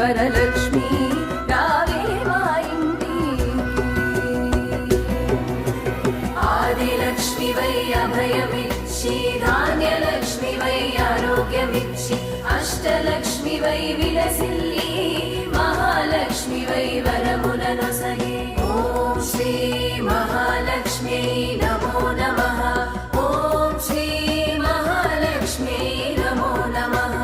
వరలక్ష్మి రావే మా ఇంటికి. ఆదిలక్ష్మి వై అభయమిచ్చి, ధాన్యలక్ష్మి వై ఆరోగ్యమిచ్చి, అష్టలక్ష్మి వై విలసిల్లి, మహాలక్ష్మి వై వరములను సగే. ఓం శ్రీ మహాలక్ష్మి నమో నమః. ఓం శ్రీ మహాలక్ష్మి నమో నమః.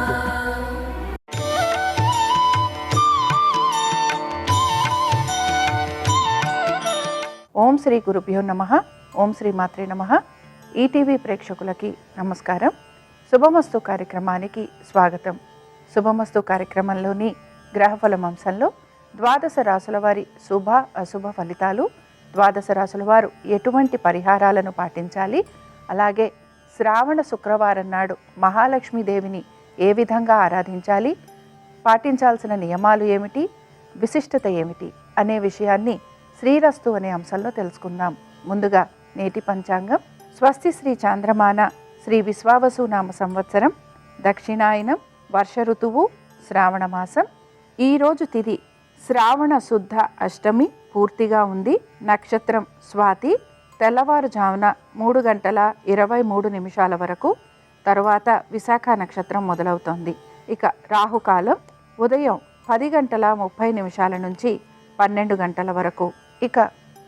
ఓం శ్రీ గురుభ్యో నమః. ఓం శ్రీ మాత్రే నమః. ఈటీవీ ప్రేక్షకులకి నమస్కారం. శుభమస్తు కార్యక్రమానికి స్వాగతం. శుభమస్తు కార్యక్రమంలోని గ్రహఫలం అంశంలో ద్వాదశ రాశుల వారి శుభ అశుభ ఫలితాలు, ద్వాదశ రాశుల వారు ఎటువంటి పరిహారాలను పాటించాలి, అలాగే శ్రావణ శుక్రవారం నాడు మహాలక్ష్మీదేవిని ఏ విధంగా ఆరాధించాలి, పాటించాల్సిన నియమాలు ఏమిటి, విశిష్టత ఏమిటి అనే విషయాన్ని శ్రీరస్తు అనే అంశంలో తెలుసుకుందాం. ముందుగా నేటి పంచాంగం. స్వస్తి శ్రీ చాంద్రమాన శ్రీ విశ్వావసునామ సంవత్సరం, దక్షిణాయనం, వర్ష ఋతువు, శ్రావణ మాసం. ఈరోజు తిథి శ్రావణ శుద్ధ అష్టమి పూర్తిగా ఉంది. నక్షత్రం స్వాతి. తెల్లవారుజామున 3:23 వరకు, తరువాత విశాఖ నక్షత్రం మొదలవుతోంది. ఇక రాహుకాలం ఉదయం 10:30 నుంచి 12 వరకు. ఇక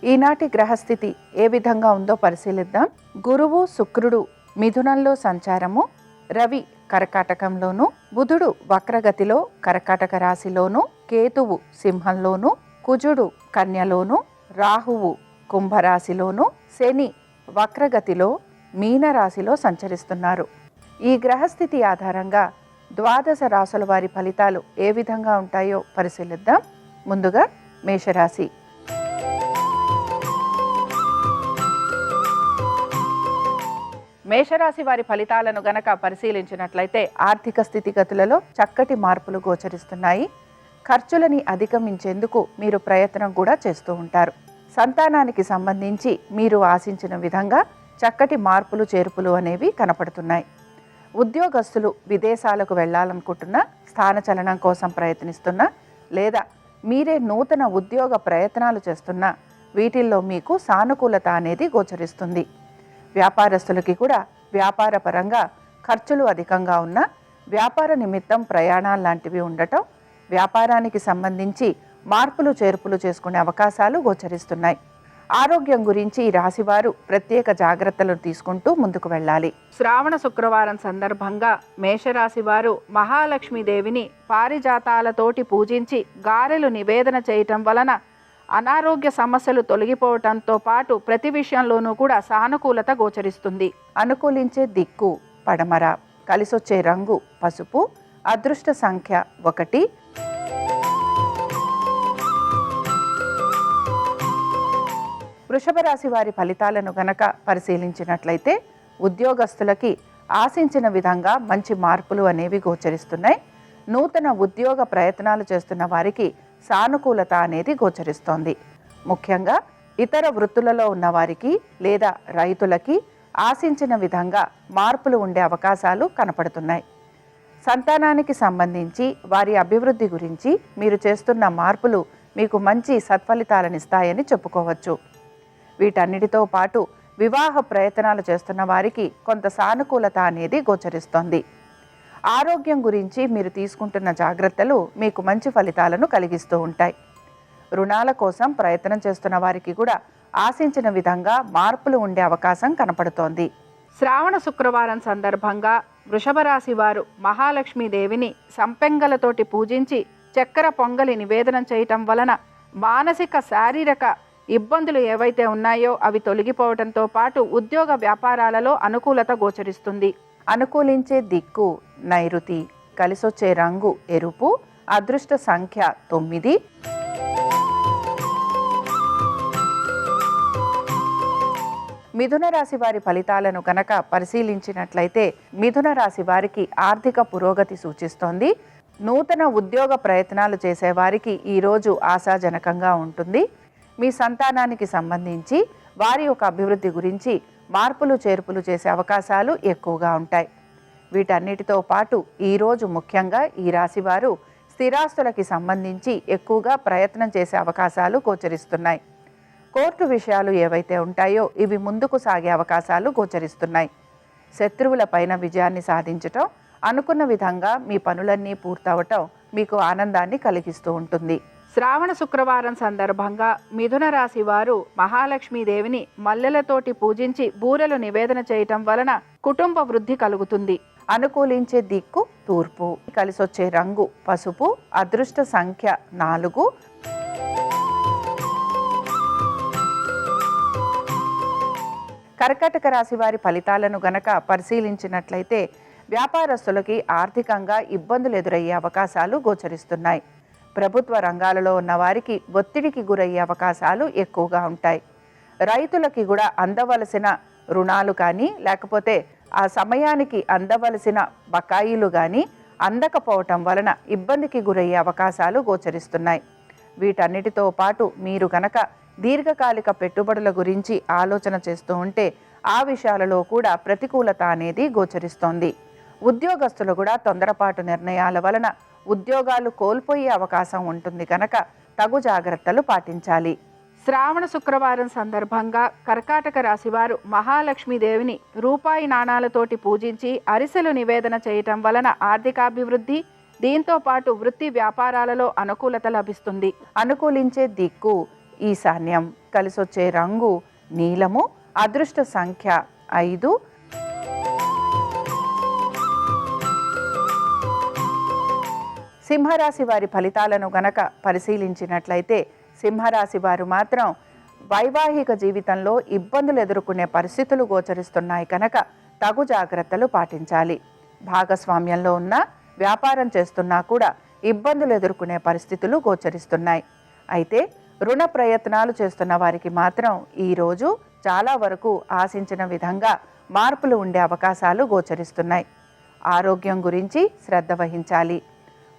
ఈనాటి గ్రహస్థితి ఏ విధంగా ఉందో పరిశీలిద్దాం. గురువు శుక్రుడు మిథునంలో సంచారము, రవి కర్కాటకంలోను, బుధుడు వక్రగతిలో కర్కాటక రాశిలోను, కేతువు సింహంలోను, కుజుడు కన్యలోను, రాహువు కుంభరాశిలోను, శని వక్రగతిలో మీనరాశిలో సంచరిస్తున్నారు. ఈ గ్రహస్థితి ఆధారంగా ద్వాదశ రాశుల వారి ఫలితాలు ఏ విధంగా ఉంటాయో పరిశీలిద్దాం. ముందుగా మేషరాశి. మేషరాశి వారి ఫలితాలను గనక పరిశీలించినట్లయితే ఆర్థిక స్థితిగతులలో చక్కటి మార్పులు గోచరిస్తున్నాయి. ఖర్చులని అధిగమించేందుకు మీరు ప్రయత్నం కూడా చేస్తూ ఉంటారు. సంతానానికి సంబంధించి మీరు ఆశించిన విధంగా చక్కటి మార్పులు చేర్పులు అనేవి కనపడుతున్నాయి. ఉద్యోగస్తులు విదేశాలకు వెళ్ళాలనుకుంటున్నా, స్థానచలనం కోసం ప్రయత్నిస్తున్నా, లేదా మీరే నూతన ఉద్యోగ ప్రయత్నాలు చేస్తున్నా వీటిల్లో మీకు సానుకూలత అనేది గోచరిస్తుంది. వ్యాపారస్తులకి కూడా వ్యాపార పరంగా ఖర్చులు అధికంగా ఉన్నా, వ్యాపార నిమిత్తం ప్రయాణాలు లాంటివి ఉండటం, వ్యాపారానికి సంబంధించి మార్పులు చేర్పులు చేసుకునే అవకాశాలు గోచరిస్తున్నాయి. ఆరోగ్యం గురించి ఈ రాశివారు ప్రత్యేక జాగ్రత్తలు తీసుకుంటూ ముందుకు వెళ్ళాలి. శ్రావణ శుక్రవారం సందర్భంగా మేషరాశి వారు మహాలక్ష్మీదేవిని పారిజాతాలతోటి పూజించి గారెలు నివేదన చేయటం వలన అనారోగ్య సమస్యలు తొలగిపోవటంతో పాటు ప్రతి విషయంలోనూ కూడా సానుకూలత గోచరిస్తుంది. అనుకూలించే దిక్కు పడమర, కలిసొచ్చే రంగు పసుపు, అదృష్ట సంఖ్య 1. వృషభ రాశి వారి ఫలితాలను గనక పరిశీలించినట్లయితే ఉద్యోగస్తులకి ఆశించిన విధంగా మంచి మార్పులు అనేవి గోచరిస్తున్నాయి. నూతన ఉద్యోగ ప్రయత్నాలు చేస్తున్న వారికి సానుకూలత అనేది గోచరిస్తోంది. ముఖ్యంగా ఇతర వృత్తులలో ఉన్నవారికి లేదా రైతులకి ఆశించిన విధంగా మార్పులు ఉండే అవకాశాలు కనపడుతున్నాయి. సంతానానికి సంబంధించి వారి అభివృద్ధి గురించి మీరు చేస్తున్న మార్పులు మీకు మంచి సత్ఫలితాలనిస్తాయని చెప్పుకోవచ్చు. వీటన్నిటితో పాటు వివాహ ప్రయత్నాలు చేస్తున్న వారికి కొంత సానుకూలత అనేది గోచరిస్తోంది. ఆరోగ్యం గురించి మీరు తీసుకుంటున్న జాగ్రత్తలు మీకు మంచి ఫలితాలను కలిగిస్తూ ఉంటాయి. రుణాల కోసం ప్రయత్నం చేస్తున్న వారికి కూడా ఆశించిన విధంగా మార్పులు ఉండే అవకాశం కనపడుతోంది. శ్రావణ శుక్రవారం సందర్భంగా వృషభ రాశి వారు మహాలక్ష్మీదేవిని సంపెంగలతోటి పూజించి చక్కెర పొంగలి నివేదన చేయటం వలన మానసిక శారీరక ఇబ్బందులు ఏవైతే ఉన్నాయో అవి తొలగిపోవడంతో పాటు ఉద్యోగ వ్యాపారాలలో అనుకూలత గోచరిస్తుంది. అనుకూలించే దిక్కు నైరుతి, కలిసొచ్చే రంగు ఎరుపు, అదృష్ట సంఖ్య 9. మిథున రాశి వారి ఫలితాలను కనుక పరిశీలించినట్లయితే మిథున రాశి వారికి ఆర్థిక పురోగతి సూచిస్తోంది. నూతన ఉద్యోగ ప్రయత్నాలు చేసేవారికి ఈరోజు ఆశాజనకంగా ఉంటుంది. మీ సంతానానికి సంబంధించి వారి యొక్క అభివృద్ధి గురించి మార్పులు చేర్పులు చేసే అవకాశాలు ఎక్కువగా ఉంటాయి. వీటన్నిటితో పాటు ఈరోజు ముఖ్యంగా ఈ రాశివారు స్థిరాస్తులకి సంబంధించి ఎక్కువగా ప్రయత్నం చేసే అవకాశాలు గోచరిస్తున్నాయి. కోర్టు విషయాలు ఏవైతే ఉంటాయో ఇవి ముందుకు సాగే అవకాశాలు గోచరిస్తున్నాయి. శత్రువుల పైన విజయాన్ని సాధించటం, అనుకున్న విధంగా మీ పనులన్నీ పూర్తవటం మీకు ఆనందాన్ని కలిగిస్తూ ఉంటుంది. శ్రావణ శుక్రవారం సందర్భంగా మిథున రాశి వారు మహాలక్ష్మీదేవిని మల్లెలతోటి పూజించి బూరెలు నివేదన చేయటం వలన కుటుంబ వృద్ధి కలుగుతుంది. అనుకూలించే దిక్కు తూర్పు. కలిసొచ్చే రంగు పసుపు. అదృష్ట సంఖ్య 4. కర్కాటక రాశి వారి ఫలితాలను గనక పరిశీలించినట్లయితే వ్యాపారస్తులకి ఆర్థికంగా ఇబ్బందులు ఎదురయ్యే అవకాశాలు గోచరిస్తున్నాయి. ప్రభుత్వ రంగాలలో ఉన్న వారికి ఒత్తిడికి గురయ్యే అవకాశాలు ఎక్కువగా ఉంటాయి. రైతులకి కూడా అందవలసిన రుణాలు కానీ లేకపోతే ఆ సమయానికి అందవలసిన బకాయిలు కానీ అందకపోవటం వలన ఇబ్బందికి గురయ్యే అవకాశాలు గోచరిస్తున్నాయి. వీటన్నిటితో పాటు మీరు గనక దీర్ఘకాలిక పెట్టుబడుల గురించి ఆలోచన చేస్తూ ఉంటే ఆ విషయాలలో కూడా ప్రతికూలత అనేది గోచరిస్తోంది. ఉద్యోగస్తులు కూడా తొందరపాటు నిర్ణయాల వలన ఉద్యోగాలు కోల్పోయే అవకాశం ఉంటుంది కనుక తగు జాగ్రత్తలు పాటించాలి. శ్రావణ శుక్రవారం సందర్భంగా కర్కాటక రాశివారు మహాలక్ష్మీదేవిని రూపాయి నాణాలతోటి పూజించి అరిసెలు నివేదన చేయటం వలన ఆర్థికాభివృద్ధి, దీంతో పాటు వృత్తి వ్యాపారాలలో అనుకూలత లభిస్తుంది. అనుకూలించే దిక్కు ఈశాన్యం. కలిసొచ్చే రంగు నీలము. అదృష్ట సంఖ్య 5. సింహరాశి వారి ఫలితాలను గనక పరిశీలించినట్లయితే సింహరాశి వారు మాత్రం వైవాహిక జీవితంలో ఇబ్బందులు ఎదుర్కొనే పరిస్థితులు గోచరిస్తున్నాయి కనుక తగు జాగ్రత్తలు పాటించాలి. భాగస్వామ్యంలో ఉన్న వ్యాపారం చేస్తున్నా కూడా ఇబ్బందులు ఎదుర్కొనే పరిస్థితులు గోచరిస్తున్నాయి. అయితే రుణ ప్రయత్నాలు చేస్తున్న వారికి మాత్రం ఈరోజు చాలా వరకు ఆశించిన విధంగా మార్పులు ఉండే అవకాశాలు గోచరిస్తున్నాయి. ఆరోగ్యం గురించి శ్రద్ధ వహించాలి.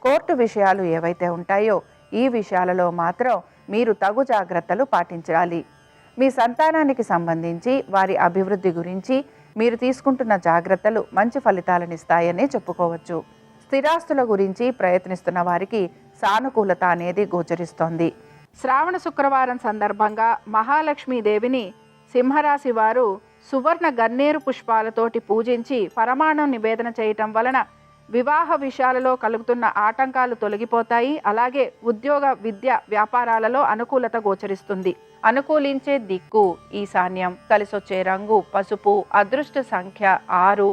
కోర్టు విషయాలు ఏవైతే ఉంటాయో ఈ విషయాలలో మాత్రం మీరు తగు జాగ్రత్తలు పాటించాలి. మీ సంతానానికి సంబంధించి వారి అభివృద్ధి గురించి మీరు తీసుకుంటున్న జాగ్రత్తలు మంచి ఫలితాలనిస్తాయనే చెప్పుకోవచ్చు. స్థిరాస్తుల గురించి ప్రయత్నిస్తున్న వారికి సానుకూలత అనేది గోచరిస్తోంది. శ్రావణ శుక్రవారం సందర్భంగా మహాలక్ష్మీదేవిని సింహరాశి వారు సువర్ణ గన్నేరు పుష్పాలతోటి పూజించి పరమాణం నివేదన చేయటం వలన వివాహ విషయాలలో కలుగుతున్న ఆటంకాలు తొలగిపోతాయి. అలాగే ఉద్యోగ, విద్య, వ్యాపారాలలో అనుకూలత గోచరిస్తుంది. అనుకూలించే దిక్కు ఈశాన్యం. కలిసొచ్చే రంగు పసుపు. అదృష్ట సంఖ్య 6.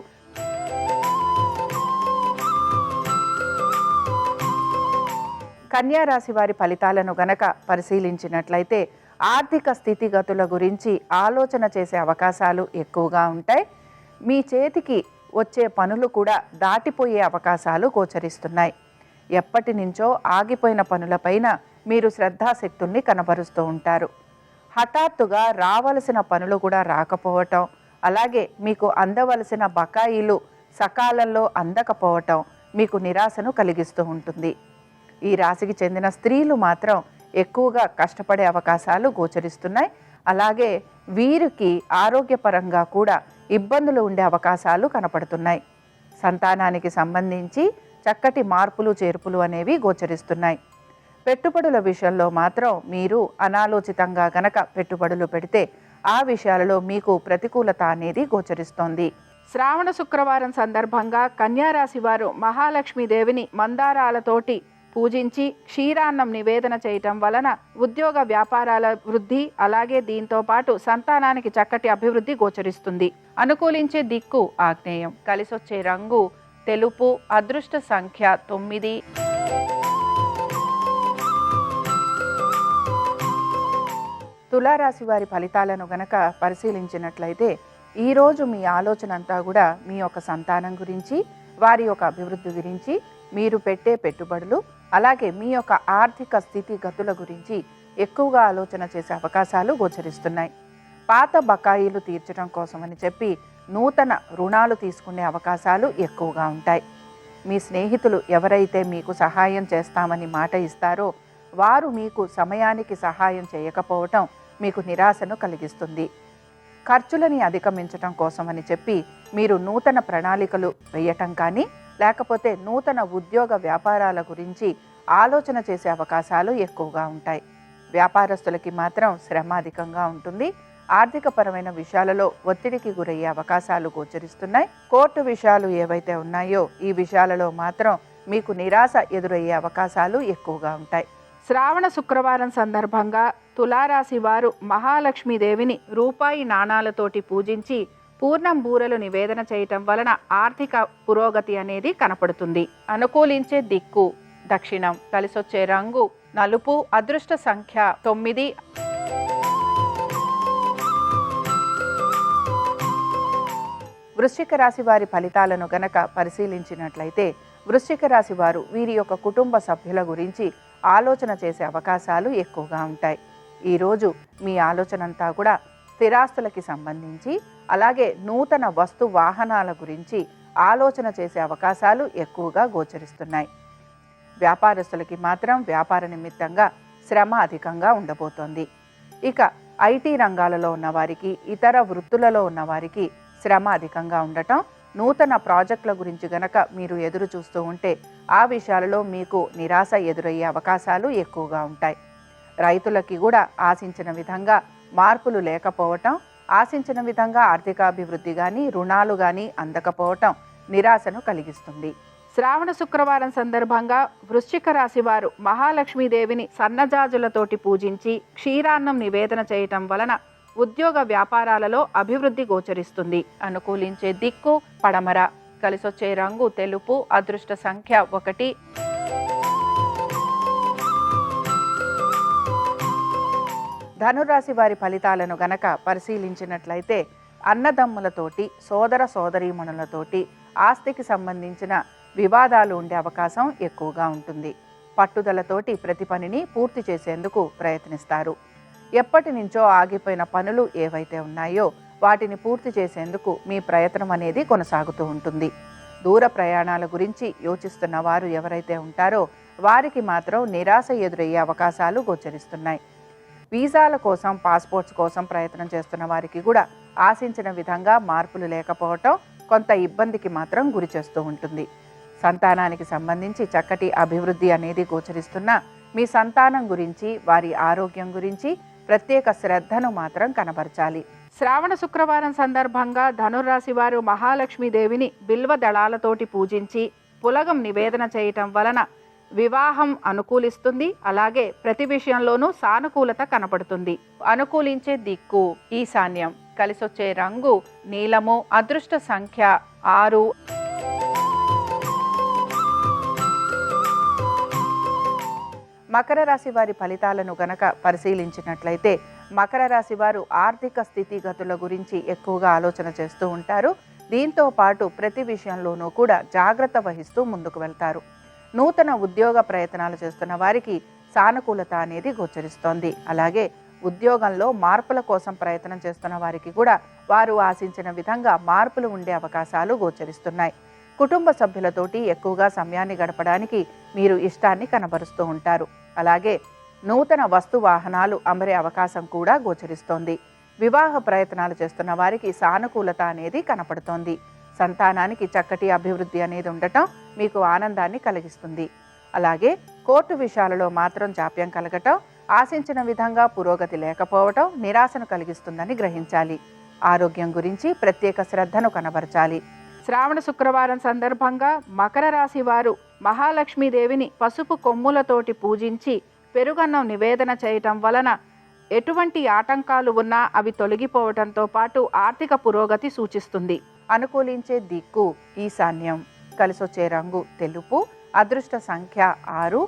కన్యా రాశి వారి ఫలితాలను గనక పరిశీలించినట్లయితే ఆర్థిక స్థితిగతుల గురించి ఆలోచన చేసే అవకాశాలు ఎక్కువగా ఉంటాయి. మీ చేతికి వచ్చే పనులు కూడా దాటిపోయే అవకాశాలు గోచరిస్తున్నాయి. ఎప్పటి నుంచో ఆగిపోయిన పనులపైన మీరు శ్రద్ధాశక్తుల్ని కనబరుస్తూ ఉంటారు. హఠాత్తుగా రావలసిన పనులు కూడా రాకపోవటం, అలాగే మీకు అందవలసిన బకాయిలు సకాలంలో అందకపోవటం మీకు నిరాశను కలిగిస్తూ ఉంటుంది. ఈ రాశికి చెందిన స్త్రీలు మాత్రం ఎక్కువగా కష్టపడే అవకాశాలు గోచరిస్తున్నాయి. అలాగే వీరికి ఆరోగ్యపరంగా కూడా ఇబ్బందులు ఉండే అవకాశాలు కనపడుతున్నాయి. సంతానానికి సంబంధించి చక్కటి మార్పులు చేర్పులు అనేవి గోచరిస్తున్నాయి. పెట్టుబడుల విషయంలో మాత్రం మీరు అనాలోచితంగా గనక పెట్టుబడులు పెడితే ఆ విషయాలలో మీకు ప్రతికూలత అనేది గోచరిస్తోంది. శ్రావణ శుక్రవారం సందర్భంగా కన్యా రాశి వారు మహాలక్ష్మీదేవిని మందారాలతోటి పూజించి క్షీరాన్నం నివేదన చేయటం వలన ఉద్యోగ వ్యాపారాల వృద్ధి, అలాగే దీంతో పాటు సంతానానికి చక్కటి అభివృద్ధి గోచరిస్తుంది. అనుకూలించే దిక్కు ఆగ్నేయం. కలిసొచ్చే రంగు తెలుపు. అదృష్ట సంఖ్య 9. తులారాశి వారి ఫలితాలను గనక పరిశీలించినట్లయితే ఈరోజు మీ ఆలోచన అంతా కూడా మీ యొక్క సంతానం గురించి, వారి యొక్క అభివృద్ధి గురించి, మీరు పెట్టే పెట్టుబడులు, అలాగే మీ యొక్క ఆర్థిక స్థితిగతుల గురించి ఎక్కువగా ఆలోచన చేసే అవకాశాలు గోచరిస్తున్నాయి. పాత బకాయిలు తీర్చడం కోసమని చెప్పి నూతన రుణాలు తీసుకునే అవకాశాలు ఎక్కువగా ఉంటాయి. మీ స్నేహితులు ఎవరైతే మీకు సహాయం చేస్తామని మాట ఇస్తారో వారు మీకు సమయానికి సహాయం చేయకపోవటం మీకు నిరాశను కలిగిస్తుంది. ఖర్చులని అధిగమించటం కోసమని చెప్పి మీరు నూతన ప్రణాళికలు వేయటం కానీ, లేకపోతే నూతన ఉద్యోగ వ్యాపారాల గురించి ఆలోచన చేసే అవకాశాలు ఎక్కువగా ఉంటాయి. వ్యాపారస్తులకి మాత్రం శ్రమ అధికంగా ఉంటుంది. ఆర్థికపరమైన విషయాలలో ఒత్తిడికి గురయ్యే అవకాశాలు గోచరిస్తున్నాయి. కోర్టు విషయాలు ఏవైతే ఉన్నాయో ఈ విషయాలలో మాత్రం మీకు నిరాశ ఎదురయ్యే అవకాశాలు ఎక్కువగా ఉంటాయి. శ్రావణ శుక్రవారం సందర్భంగా తులారాశి వారు మహాలక్ష్మీదేవిని రూపాయి నాణాలతోటి పూజించి పూర్ణం బూరలు నివేదన చేయటం వలన ఆర్థిక పురోగతి అనేది కనపడుతుంది. అనుకూలించే దిక్కు దక్షిణం, కలిసొచ్చే రంగు నలుపు, అదృష్ట సంఖ్య 9. వృశ్చిక రాశి వారి ఫలితాలను గనక పరిశీలించినట్లయితే వృశ్చిక రాశి వారు వీరి యొక్క కుటుంబ సభ్యుల గురించి ఆలోచన చేసే అవకాశాలు ఎక్కువగా ఉంటాయి. ఈరోజు మీ ఆలోచన అంతా కూడా స్థిరాస్తులకి సంబంధించి అలాగే నూతన వస్తు వాహనాల గురించి ఆలోచన చేసే అవకాశాలు ఎక్కువగా గోచరిస్తున్నాయి. వ్యాపారస్తులకి మాత్రం వ్యాపార నిమిత్తంగా శ్రమ అధికంగా ఉండబోతోంది. ఇక ఐటీ రంగాలలో ఉన్నవారికి, ఇతర వృత్తులలో ఉన్నవారికి శ్రమ అధికంగా ఉండటం, నూతన ప్రాజెక్టుల గురించి గనక మీరు ఎదురు చూస్తూ ఉంటే ఆ విషయాలలో మీకు నిరాశ ఎదురయ్యే అవకాశాలు ఎక్కువగా ఉంటాయి. రైతులకి కూడా ఆశించిన విధంగా మార్పులు లేకపోవటం, ఆశించిన విధంగా ఆర్థికాభివృద్ధి కానీ రుణాలు కానీ అందకపోవటం నిరాశను కలిగిస్తుంది. శ్రావణ శుక్రవారం సందర్భంగా వృశ్చిక రాశి వారు మహాలక్ష్మీదేవిని సన్నజాజులతోటి పూజించి క్షీరాన్నం నివేదన చేయటం వలన ఉద్యోగ వ్యాపారాలలో అభివృద్ధి గోచరిస్తుంది. అనుకూలించే దిక్కు పడమర, కలిసొచ్చే రంగు తెలుపు, అదృష్ట సంఖ్య 1. ధనురాశి వారి ఫలితాలను గనక పరిశీలించినట్లయితే అన్నదమ్ములతోటి, సోదర సోదరీమణులతోటి ఆస్తికి సంబంధించిన వివాదాలు ఉండే అవకాశం ఎక్కువగా ఉంటుంది. పట్టుదలతోటి ప్రతి పనిని పూర్తి చేసేందుకు ప్రయత్నిస్తారు. ఎప్పటి నుంచో ఆగిపోయిన పనులు ఏవైతే ఉన్నాయో వాటిని పూర్తి చేసేందుకు మీ ప్రయత్నం అనేది కొనసాగుతూ ఉంటుంది. దూర ప్రయాణాల గురించి యోచిస్తున్న వారు ఎవరైతే ఉంటారో వారికి మాత్రం నిరాశ ఎదురయ్యే అవకాశాలు గోచరిస్తున్నాయి. వీసాల కోసం, పాస్పోర్ట్స్ కోసం ప్రయత్నం చేస్తున్న వారికి కూడా ఆశించిన విధంగా మార్పులు లేకపోవటం కొంత ఇబ్బందికి మాత్రం గురి చేస్తూ ఉంటుంది. సంతానానికి సంబంధించి చక్కటి అభివృద్ధి అనేది గోచరిస్తున్నా మీ సంతానం గురించి, వారి ఆరోగ్యం గురించి ప్రత్యేక శ్రద్ధను మాత్రం కనబరచాలి. శ్రావణ శుక్రవారం సందర్భంగా ధనుర్రాశి వారు మహాలక్ష్మీదేవిని బిల్వ దళాలతోటి పూజించి పులగం నివేదన చేయటం వలన వివాహం అనుకూలిస్తుంది. అలాగే ప్రతి విషయంలోనూ సానుకూలత కనపడుతుంది. అనుకూలించే దిక్కు ఈశాన్యం, కలిసొచ్చే రంగు నీలము, అదృష్ట సంఖ్య 6. మకర రాశి వారి ఫలితాలను గనక పరిశీలించినట్లయితే మకర రాశి వారు ఆర్థిక స్థితిగతుల గురించి ఎక్కువగా ఆలోచన చేస్తూ ఉంటారు. దీంతో పాటు ప్రతి విషయంలోనూ కూడా జాగ్రత్త వహిస్తూ ముందుకు వెళ్తారు. నూతన ఉద్యోగ ప్రయత్నాలు చేస్తున్న వారికి సానుకూలత అనేది గోచరిస్తోంది. అలాగే ఉద్యోగంలో మార్పుల కోసం ప్రయత్నం చేస్తున్న వారికి కూడా వారు ఆశించిన విధంగా మార్పులు ఉండే అవకాశాలు గోచరిస్తున్నాయి. కుటుంబ సభ్యులతోటి ఎక్కువగా సమయాన్ని గడపడానికి మీరు ఇష్టాన్ని కనబరుస్తూ ఉంటారు. అలాగే నూతన వస్తు వాహనాలు అమరే అవకాశం కూడా గోచరిస్తోంది. వివాహ ప్రయత్నాలు చేస్తున్న వారికి సానుకూలత అనేది కనపడుతోంది. సంతానానికి చక్కటి అభివృద్ధి అనేది ఉండటం మీకు ఆనందాన్ని కలిగిస్తుంది. అలాగే కోర్టు విషయాలలో మాత్రం జాప్యం కలగటం, ఆశించిన విధంగా పురోగతి లేకపోవటం నిరాశను కలిగిస్తుందని గ్రహించాలి. ఆరోగ్యం గురించి ప్రత్యేక శ్రద్ధను కనబరచాలి. శ్రావణ శుక్రవారం సందర్భంగా మకర రాశి వారు మహాలక్ష్మీదేవిని పసుపు కొమ్ములతోటి పూజించి పెరుగన్నం నివేదన చేయటం వలన ఎటువంటి ఆటంకాలు ఉన్నా అవి తొలగిపోవటంతో పాటు ఆర్థిక పురోగతి సూచిస్తుంది. అనుకూలించే దిక్కు ఈశాన్యం, కలిసొచ్చే రంగు తెలుపు, అదృష్ట సంఖ్య 6.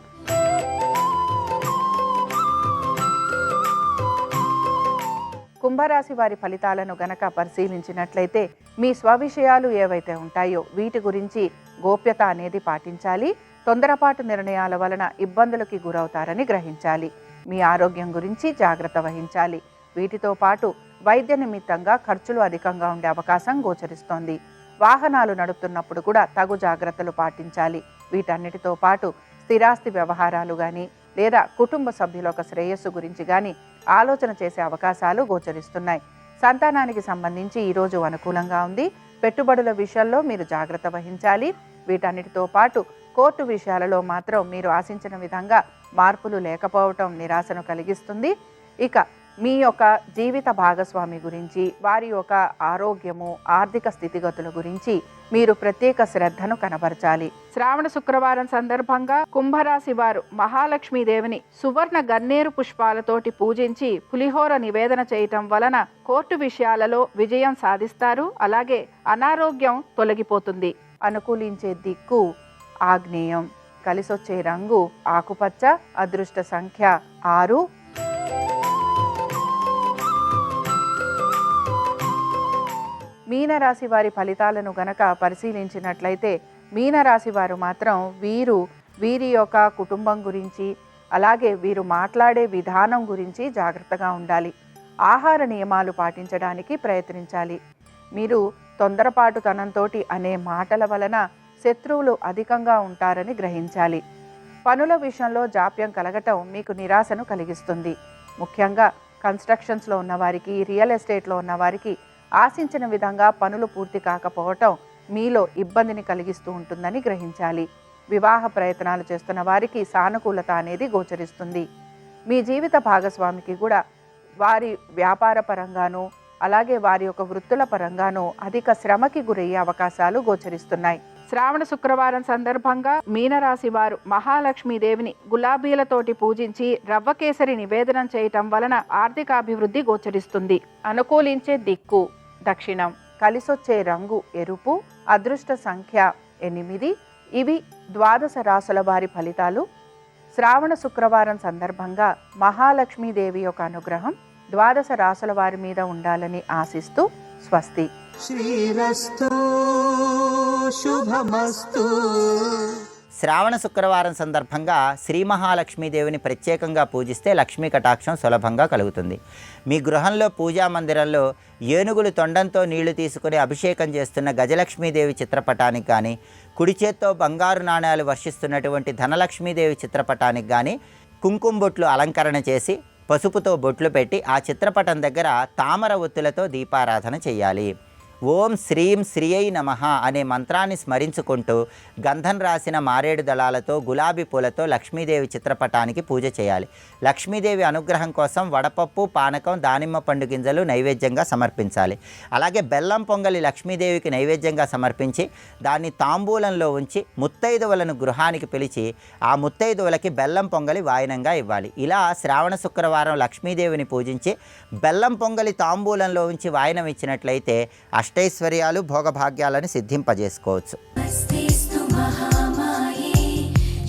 కుంభరాశి వారి ఫలితాలను గనక పరిశీలించినట్లయితే మీ స్వవిషయాలు ఏవైతే ఉంటాయో వీటి గురించి గోప్యత అనేది పాటించాలి. తొందరపాటు నిర్ణయాల వలన ఇబ్బందులకి గురవుతారని గ్రహించాలి. మీ ఆరోగ్యం గురించి జాగ్రత్త వహించాలి. వీటితో పాటు వైద్య నిమిత్తంగా ఖర్చులు అధికంగా ఉండే అవకాశం గోచరిస్తోంది. వాహనాలు నడుపుతున్నప్పుడు కూడా తగు జాగ్రత్తలు పాటించాలి. వీటన్నిటితో పాటు స్థిరాస్తి వ్యవహారాలు కానీ లేదా కుటుంబ సభ్యుల యొక్క శ్రేయస్సు గురించి కానీ ఆలోచన చేసే అవకాశాలు గోచరిస్తున్నాయి. సంతానానికి సంబంధించి ఈరోజు అనుకూలంగా ఉంది. పెట్టుబడుల విషయంలో మీరు జాగ్రత్త వహించాలి. వీటన్నిటితో పాటు కోర్టు విషయాలలో మాత్రం మీరు ఆశించిన విధంగా మార్పులు లేకపోవటం నిరాశను కలిగిస్తుంది. ఇక మీ యొక్క జీవిత భాగస్వామి గురించి, వారి యొక్క ఆరోగ్యము, ఆర్థిక స్థితిగతుల గురించి మీరు ప్రత్యేక శ్రద్ధను కనబరచాలి. శ్రావణ శుక్రవారం సందర్భంగా కుంభరాశి వారు మహాలక్ష్మీదేవిని సువర్ణ గన్నేరు పుష్పాలతోటి పూజించి పులిహోర నివేదన చేయటం వలన కోర్టు విషయాలలో విజయం సాధిస్తారు. అలాగే అనారోగ్యం తొలగిపోతుంది. అనుకూలించే దిక్కు ఆగ్నేయం. కలిసొచ్చే రంగు ఆకుపచ్చ. అదృష్ట సంఖ్య 6. మీనరాశి వారి ఫలితాలను గనక పరిశీలించినట్లయితే మీనరాశి వారు మాత్రం వీరి యొక్క కుటుంబం గురించి, అలాగే వీరు మాట్లాడే విధానం గురించి జాగ్రత్తగా ఉండాలి. ఆహార నియమాలు పాటించడానికి ప్రయత్నించాలి. మీరు తొందరపాటుతనంతో అనే మాటల వలన శత్రువులు అధికంగా ఉంటారని గ్రహించాలి. పనుల విషయంలో జాప్యం కలగటం మీకు నిరాశను కలిగిస్తుంది. ముఖ్యంగా కన్స్ట్రక్షన్స్లో ఉన్నవారికి, రియల్ ఎస్టేట్లో ఉన్నవారికి ఆశించిన విధంగా పనులు పూర్తి కాకపోవటం మీలో ఇబ్బందిని కలిగిస్తూ ఉంటుందని గ్రహించాలి. వివాహ ప్రయత్నాలు చేస్తున్న వారికి సానుకూలత అనేది గోచరిస్తుంది. మీ జీవిత భాగస్వామికి కూడా వారి వ్యాపార పరంగాను, అలాగే వారి యొక్క వృత్తుల పరంగాను అధిక శ్రమకి గురయ్యే అవకాశాలు గోచరిస్తున్నాయి. శ్రావణ శుక్రవారం సందర్భంగా మీనరాశి వారు మహాలక్ష్మీదేవిని గులాబీలతోటి పూజించి రవ్వకేసరి నివేదనం చేయటం వలన ఆర్థికాభివృద్ధి గోచరిస్తుంది. అనుకూలించే దిక్కు దక్షిణం. కలిసొచ్చే రంగు ఎరుపు. అదృష్ట సంఖ్య 8. ఇవి ద్వాదశ రాశుల వారి ఫలితాలు. శ్రావణ శుక్రవారం సందర్భంగా మహాలక్ష్మీదేవి యొక్క అనుగ్రహం ద్వాదశ రాశుల వారి మీద ఉండాలని ఆశిస్తూ స్వస్తి. శ్రీరస్తు శుభమస్తు. శ్రావణ శుక్రవారం సందర్భంగా శ్రీ మహాలక్ష్మీదేవిని ప్రత్యేకంగా పూజిస్తే లక్ష్మీ కటాక్షం సులభంగా కలుగుతుంది. మీ గృహంలో పూజా మందిరంలో ఏనుగులు తొండంతో నీళ్లు తీసుకుని అభిషేకం చేస్తున్న గజలక్ష్మీదేవి చిత్రపటానికి కానీ, కుడి చేత్తో బంగారు నాణ్యాలు వర్షిస్తున్నటువంటి ధనలక్ష్మీదేవి చిత్రపటానికి కానీ కుంకుమ బొట్లు అలంకరణ చేసి పసుపుతో బొట్లు పెట్టి ఆ చిత్రపటం దగ్గర తామర ఒత్తులతో దీపారాధన చేయాలి. ఓం శ్రీం శ్రీయై నమః అనే మంత్రాన్ని స్మరించుకుంటూ గంధం రాసిన మారేడు దళాలతో, గులాబీ పూలతో లక్ష్మీదేవి చిత్రపటానికి పూజ చేయాలి. లక్ష్మీదేవి అనుగ్రహం కోసం వడపప్పు, పానకం, దానిమ్మ పండు గింజలు నైవేద్యంగా సమర్పించాలి. అలాగే బెల్లం పొంగలి లక్ష్మీదేవికి నైవేద్యంగా సమర్పించి దాన్ని తాంబూలంలో ఉంచి ముత్తైదువులను గృహానికి పిలిచి ఆ ముత్తైదువులకి బెల్లం పొంగలి వాయనంగా ఇవ్వాలి. ఇలా శ్రావణ శుక్రవారం లక్ష్మీదేవిని పూజించి బెల్లం పొంగలి తాంబూలంలో ఉంచి వాయనం ఇచ్చినట్లయితే అష్టైశ్వర్యాలు, భోగభాగ్యాలను సిద్ధింపజేసుకోవచ్చు. నమస్తేస్తు మహామాయే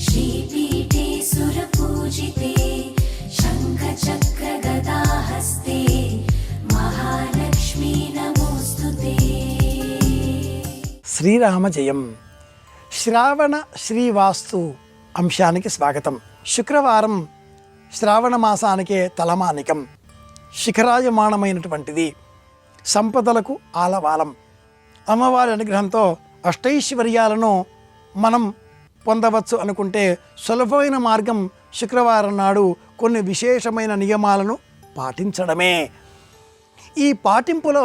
శ్రీపీఠే సురపూజితే శంఖ చక్ర గదాహస్తే మహాలక్ష్మీ నమోస్తుతే. శ్రీరామ జయం. శ్రావణ శ్రీవాస్తు అంశానికి స్వాగతం. శుక్రవారం శ్రావణ మాసానికే తలమానికం. శిఖరాయమానమైనటువంటిది. సంపదలకు ఆలవాలం. అమ్మవారి అనుగ్రహంతో అష్టైశ్వర్యాలను మనం పొందవచ్చు అనుకుంటే సులభమైన మార్గం శుక్రవారం నాడు కొన్ని విశేషమైన నియమాలను పాటించడమే. ఈ పాటింపులో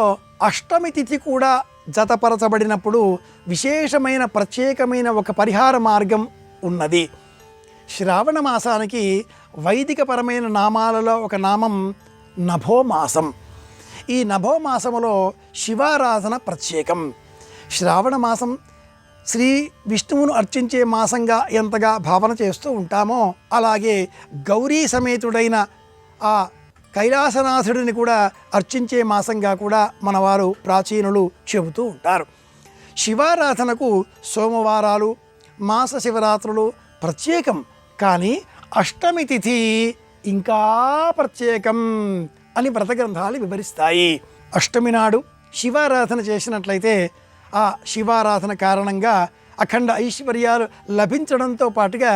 అష్టమి తిథి కూడా జతపరచబడినప్పుడు విశేషమైన ప్రత్యేకమైన ఒక పరిహార మార్గం ఉన్నది. శ్రావణ మాసానికి వైదికపరమైన నామాలలో ఒక నామం నభోమాసం. ఈ నభోమాసములో శివారాధన ప్రత్యేకం. శ్రావణ మాసం శ్రీ విష్ణువును అర్చించే మాసంగా ఎంతగా భావన చేస్తూ ఉంటామో అలాగే గౌరీ సమేతుడైన ఆ కైలాసనాథుడిని కూడా అర్చించే మాసంగా కూడా మనవారు ప్రాచీనులు చెబుతూ ఉంటారు. శివారాధనకు సోమవారాలు, మాస శివరాత్రులు ప్రత్యేకం. కానీ అష్టమి తిథి ఇంకా ప్రత్యేకం అని వ్రతగ్రంథాలు వివరిస్తాయి. అష్టమి నాడు శివారాధన చేసినట్లయితే ఆ శివారాధన కారణంగా అఖండ ఐశ్వర్యాలు లభించడంతో పాటుగా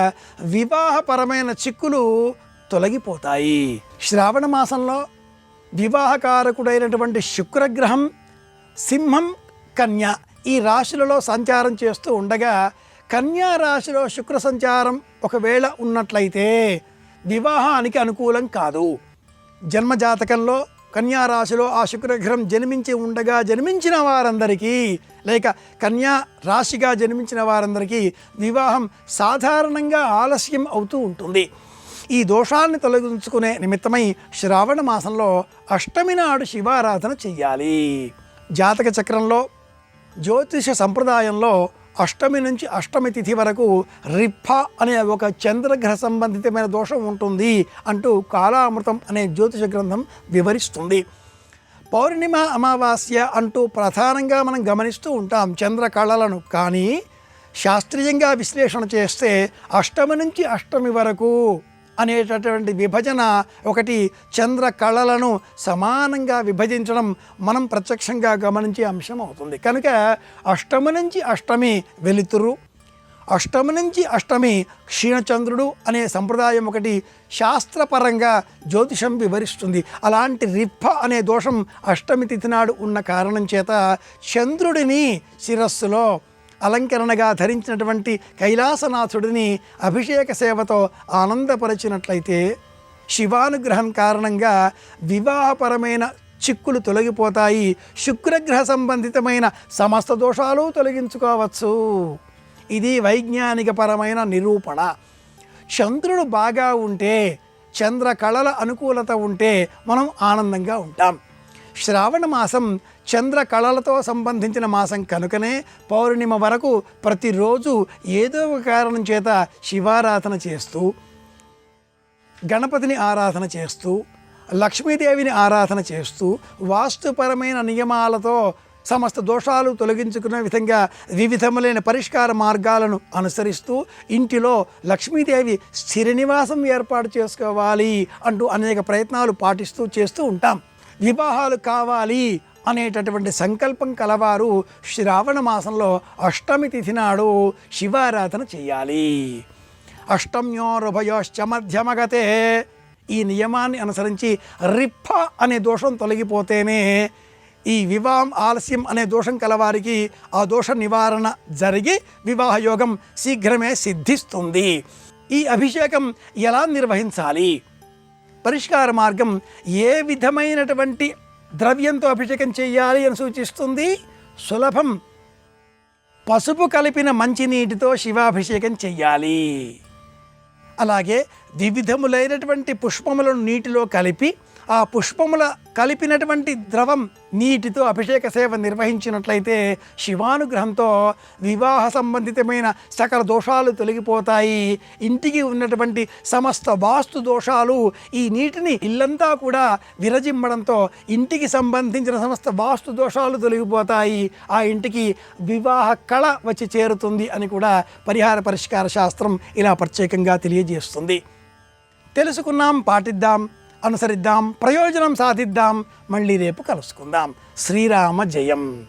వివాహపరమైన చిక్కులు తొలగిపోతాయి. శ్రావణ మాసంలో వివాహకారకుడైనటువంటి శుక్రగ్రహం సింహం, కన్య ఈ రాశులలో సంచారం చేస్తూ ఉండగా కన్యా రాశిలో శుక్ర సంచారం ఒకవేళ ఉన్నట్లయితే వివాహానికి అనుకూలం కాదు. జన్మజాతకంలో కన్యా రాశిలో ఆ శుక్రగ్రహం జన్మించిన వారందరికీ లేక కన్యా రాశిగా జన్మించిన వారందరికీ వివాహం సాధారణంగా ఆలస్యం అవుతూ ఉంటుంది. ఈ దోషాన్ని తొలగించుకునే నిమిత్తమై శ్రావణ మాసంలో అష్టమి నాడు శివారాధన చెయ్యాలి. జాతక చక్రంలో జ్యోతిష సంప్రదాయంలో అష్టమి నుంచి అష్టమి తిథి వరకు రిప్ప అనే ఒక చంద్రగ్రహ సంబంధితమైన దోషం ఉంటుంది అంటూ కాలామృతం అనే జ్యోతిష గ్రంథం వివరిస్తుంది. పౌర్ణిమ అమావాస్య అంటూ ప్రధానంగా మనం గమనిస్తూ ఉంటాం చంద్ర కళలను. కానీ శాస్త్రీయంగా విశ్లేషణ చేస్తే అష్టమి నుంచి అష్టమి వరకు అనేటటువంటి విభజన ఒకటి చంద్ర కళలను సమానంగా విభజించడం మనం ప్రత్యక్షంగా గమనించే అంశం అవుతుంది. కనుక అష్టమి నుంచి అష్టమి వెలుతురు, అష్టమి నుంచి అష్టమి క్షీణచంద్రుడు అనే సంప్రదాయం ఒకటి శాస్త్రపరంగా జ్యోతిషం వివరిస్తుంది. అలాంటి రిప్ప అనే దోషం అష్టమి తిథి నాడు ఉన్న కారణం చేత చంద్రుడిని శిరస్సులో అలంకరణగా ధరించినటువంటి కైలాసనాథుడిని అభిషేక సేవతో ఆనందపరిచినట్లయితే శివానుగ్రహం కారణంగా వివాహపరమైన చిక్కులు తొలగిపోతాయి. శుక్రగ్రహ సంబంధితమైన సమస్త దోషాలు తొలగించుకోవచ్చు. ఇది వైజ్ఞానికపరమైన నిరూపణ. చంద్రుడు బాగా ఉంటే, చంద్ర కళల అనుకూలత ఉంటే మనం ఆనందంగా ఉంటాం. శ్రావణ మాసం చంద్ర కళలతో సంబంధించిన మాసం కనుకనే పౌర్ణిమ వరకు ప్రతిరోజు ఏదో ఒక కారణం చేత శివారాధన చేస్తూ, గణపతిని ఆరాధన చేస్తూ, లక్ష్మీదేవిని ఆరాధన చేస్తూ, వాస్తుపరమైన నియమాలతో సమస్త దోషాలు తొలగించుకునే విధంగా వివిధములైన పరిష్కార మార్గాలను అనుసరిస్తూ ఇంటిలో లక్ష్మీదేవి స్థిర నివాసం ఏర్పాటు చేసుకోవాలి అంటూ అనేక ప్రయత్నాలు పాటిస్తూ చేస్తూ ఉంటాం. వివాహాలు కావాలి అనేటటువంటి సంకల్పం కలవారు శ్రావణ మాసంలో అష్టమి తిథి నాడు శివారాధన చేయాలి. అష్టమ్యోరుభయోశ్చ మధ్యమగతే ఈ నియమాన్ని అనుసరించి రిప్ప అనే దోషం తొలగిపోతేనే ఈ వివాహం ఆలస్యం అనే దోషం కలవారికి ఆ దోష నివారణ జరిగి వివాహయోగం శీఘ్రమే సిద్ధిస్తుంది. ఈ అభిషేకం ఎలా నిర్వహించాలి? పరిష్కార మార్గం ఏ విధమైనటువంటి ద్రవ్యంతో అభిషేకం చేయాలి అని సూచిస్తుంది. సులభం. పసుపు కలిపిన మంచినీటితో శివాభిషేకం చెయ్యాలి. అలాగే వివిధములైనటువంటి పుష్పములను నీటిలో కలిపి ఆ పుష్పముల కలిపినటువంటి ద్రవం నీటితో అభిషేక సేవ నిర్వహించినట్లయితే శివానుగ్రహంతో వివాహ సంబంధితమైన సకల దోషాలు తొలగిపోతాయి. ఇంటికి ఉన్నటువంటి సమస్త వాస్తు దోషాలు ఈ నీటిని ఇల్లంతా కూడా విరజిమ్మడంతో ఇంటికి సంబంధించిన సమస్త వాస్తు దోషాలు తొలగిపోతాయి. ఆ ఇంటికి వివాహ కళ వచ్చి చేరుతుంది అని కూడా పరిహార పరిష్కార శాస్త్రం ఇలా ప్రత్యేకంగా తెలియజేస్తుంది. తెలుసుకున్నాం, పాటిద్దాం, అనుసరిద్దాం, ప్రయోజనం సాధిద్దాం. మళ్ళీ రేపు కలుసుకుందాం. శ్రీరామ జయం.